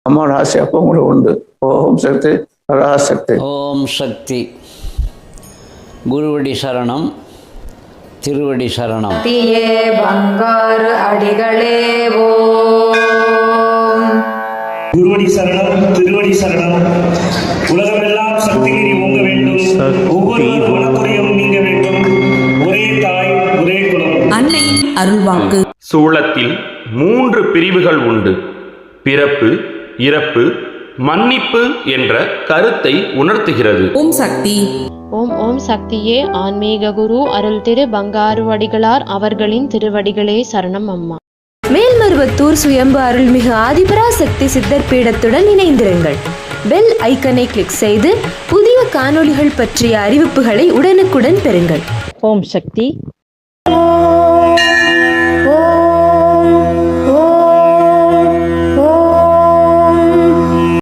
அம்மா ராசி அப்போ உங்களுக்கு உண்டு. ஓம் சக்தி பராசக்தி. ஓம் சக்தி. குருவடி சரணம், திருவடி சரணம். பங்காரு அடிகளே ஓம். குருவடி சரணம், திருவடி சரணம். உலகமெல்லாம் சக்திகிரி ஓங்க வேண்டும், ஒவ்வொரு குணக்குறையும் நீங்க வேண்டும். ஒரே தாய் ஒரே குலம். அன்னையின் அருள்வாக்கு. சூளத்தில் 3 பிரிவுகள் உண்டு. பிறப்பு, இறப்பு, மன்னிப்பு என்ற கருத்தை உணர்த்துகிறது. ஓம் சக்தி. ஓம் ஓம் சக்தியே. ஆன்மீக குரு அருள் திரு பங்காருவடிகளார் அவர்களின் திருவடிகளே சரணம் அம்மா. மேல்மருவத்தூர் சுயம்பு அருள்மிகு ஆதிபராசக்தி சித்தர் பீடத்துடன் இணைந்திருங்கள். பெல் ஐக்கனை கிளிக் செய்து புதிய காணொளிகள் பற்றிய அறிவிப்புகளை உடனுக்குடன் பெறுங்கள். ஓம் சக்தி.